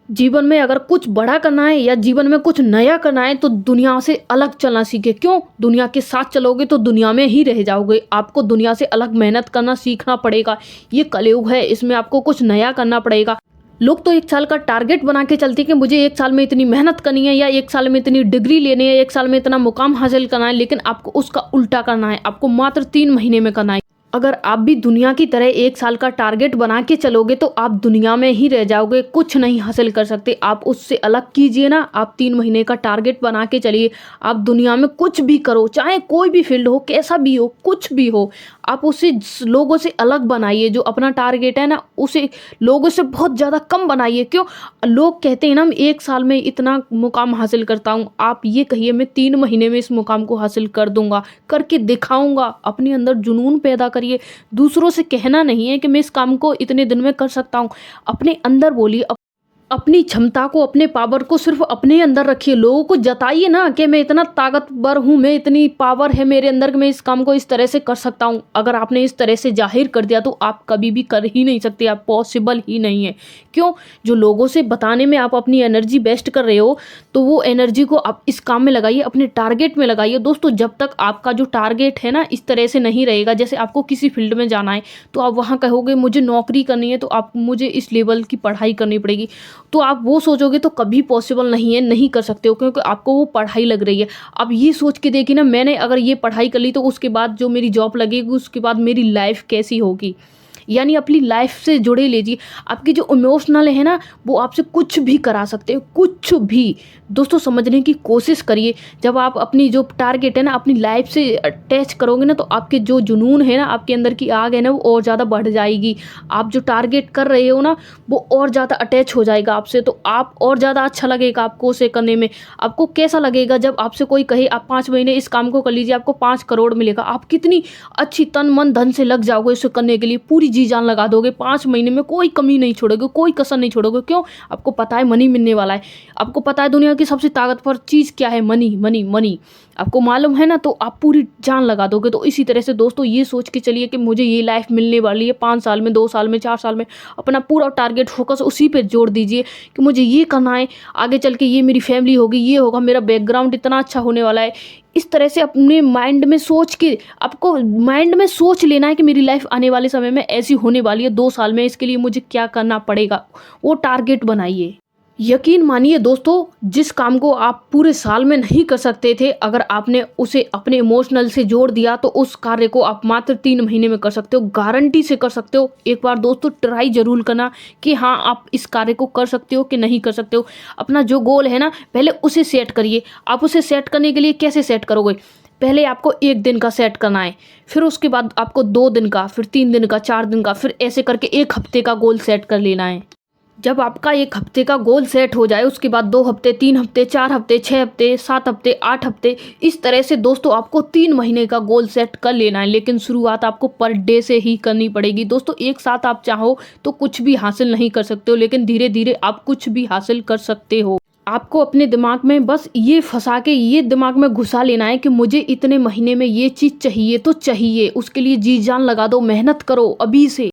जीवन में अगर कुछ बड़ा करना है या जीवन में कुछ नया करना है तो दुनिया से अलग चलना सीखे। क्यों? दुनिया के साथ चलोगे तो दुनिया में ही रह जाओगे। आपको दुनिया से अलग मेहनत करना सीखना पड़ेगा। ये कलयुग है, इसमें आपको कुछ नया करना पड़ेगा। लोग तो 1 साल का टारगेट बना के चलते हैं कि मुझे 1 साल में इतनी मेहनत करनी है या 1 साल में इतनी डिग्री लेनी है, 1 साल में इतना मुकाम हासिल करना है, लेकिन आपको उसका उल्टा करना है। आपको मात्र 3 महीने में करना है। अगर आप भी दुनिया की तरह 1 साल का टारगेट बना के चलोगे तो आप दुनिया में ही रह जाओगे, कुछ नहीं हासिल कर सकते। आप उससे अलग कीजिए ना, आप 3 महीने का टारगेट बना के चलिए। आप दुनिया में कुछ भी करो, चाहे कोई भी फील्ड हो, कैसा भी हो, कुछ भी हो, आप उसे लोगों से अलग बनाइए। जो अपना टारगेट है ना, उसे लोगों से बहुत ज़्यादा कम बनाइए। क्यों? लोग कहते हैं ना, मैं 1 साल में इतना मुकाम हासिल करता हूँ। आप ये कहिए, मैं 3 महीने में इस मुकाम को हासिल कर दूंगा, करके दिखाऊंगा। अपने अंदर जुनून पैदा करिए। दूसरों से कहना नहीं है कि मैं इस काम को इतने दिन में कर सकता हूँ। अपने अंदर बोलिए। अपनी क्षमता को, अपने पावर को सिर्फ अपने अंदर रखिए। लोगों को जताइए ना कि मैं इतना ताकतवर हूँ, मैं इतनी पावर है मेरे अंदर कि मैं इस काम को इस तरह से कर सकता हूँ। अगर आपने इस तरह से जाहिर कर दिया तो आप कभी भी कर ही नहीं सकते। आप पॉसिबल ही नहीं है। क्यों? जो लोगों से बताने में आप अपनी एनर्जी वेस्ट कर रहे हो, तो वो एनर्जी को आप इस काम में लगाइए, अपने टारगेट में लगाइए। दोस्तों, जब तक आपका जो टारगेट है ना इस तरह से नहीं रहेगा, जैसे आपको किसी फील्ड में जाना है तो आप वहाँ कहोगे मुझे नौकरी करनी है तो आप मुझे इस लेवल की पढ़ाई करनी पड़ेगी, तो आप वो सोचोगे तो कभी पॉसिबल नहीं है, नहीं कर सकते हो, क्योंकि आपको वो पढ़ाई लग रही है। आप ये सोच के देखिए ना, मैंने अगर ये पढ़ाई कर ली तो उसके बाद जो मेरी जॉब लगेगी, उसके बाद मेरी लाइफ कैसी होगी। यानी अपनी लाइफ से जुड़े लीजिए। आपकी जो इमोशनल है ना, वो आपसे कुछ भी करा सकते हो, कुछ भी। दोस्तों, समझने की कोशिश करिए। जब आप अपनी जो टारगेट है ना अपनी लाइफ से अटैच करोगे ना, तो आपके जो जुनून है ना, आपके अंदर की आग है ना, वो और ज़्यादा बढ़ जाएगी। आप जो टारगेट कर रहे हो ना, वो और ज़्यादा अटैच हो जाएगा आपसे, तो आप और ज़्यादा अच्छा लगेगा आपको उसे करने में। आपको कैसा लगेगा जब आपसे कोई कहे आप 5 महीने इस काम को कर लीजिए, आपको 5 करोड़ मिलेगा। आप कितनी अच्छी तन मन धन से लग जाओगे इसे करने के लिए, पूरी जी जान लगा दोगे। 5 महीने में कोई कमी नहीं छोड़ोगे, कोई कसर नहीं छोड़ोगे। क्यों? आपको पता है मनी मिलने वाला है। आपको पता है दुनिया की सबसे ताकतवर चीज़ क्या है? Money, money, money. आपको मालूम है ना, तो आप पूरी जान लगा दोगे। तो इसी तरह से दोस्तों, ये सोच के चलिए कि मुझे ये लाइफ मिलने वाली है 5 साल में, 2 साल में, 4 साल में। अपना पूरा टारगेट फोकस उसी पे जोड़ दीजिए कि मुझे ये करना है, आगे चल के ये मेरी फैमिली होगी, ये होगा, मेरा बैकग्राउंड इतना अच्छा होने वाला है। इस तरह से अपने माइंड में सोच के, आपको माइंड में सोच लेना है कि मेरी लाइफ आने वाले समय में ऐसी होने वाली है, 2 साल में इसके लिए मुझे क्या करना पड़ेगा। वो टारगेट बनाइए। यकीन मानिए दोस्तों, जिस काम को आप पूरे साल में नहीं कर सकते थे, अगर आपने उसे अपने इमोशनल से जोड़ दिया तो उस कार्य को आप मात्र 3 महीने में कर सकते हो, गारंटी से कर सकते हो। एक बार दोस्तों ट्राई जरूर करना कि हाँ, आप इस कार्य को कर सकते हो कि नहीं कर सकते हो। अपना जो गोल है ना, पहले उसे सेट करिए। आप उसे सेट करने के लिए कैसे सेट करोगे? पहले आपको 1 दिन का सेट करना है, फिर उसके बाद आपको 2 दिन का, फिर 3 दिन का, 4 दिन का, फिर ऐसे करके 1 हफ्ते का गोल सेट कर लेना है। जब आपका 1 हफ्ते का गोल सेट हो जाए, उसके बाद 2 हफ्ते, 3 हफ्ते, 4 हफ्ते, 6 हफ्ते, 7 हफ्ते, 8 हफ्ते, इस तरह से दोस्तों आपको 3 महीने का गोल सेट कर लेना है। लेकिन शुरुआत आपको पर डे से ही करनी पड़ेगी। दोस्तों, एक साथ आप चाहो तो कुछ भी हासिल नहीं कर सकते हो, लेकिन धीरे धीरे आप कुछ भी हासिल कर सकते हो। आपको अपने दिमाग में बस ये फंसा के, ये दिमाग में घुसा लेना है कि मुझे इतने महीने में ये चीज़ चाहिए तो चाहिए। उसके लिए जी जान लगा दो, मेहनत करो अभी से।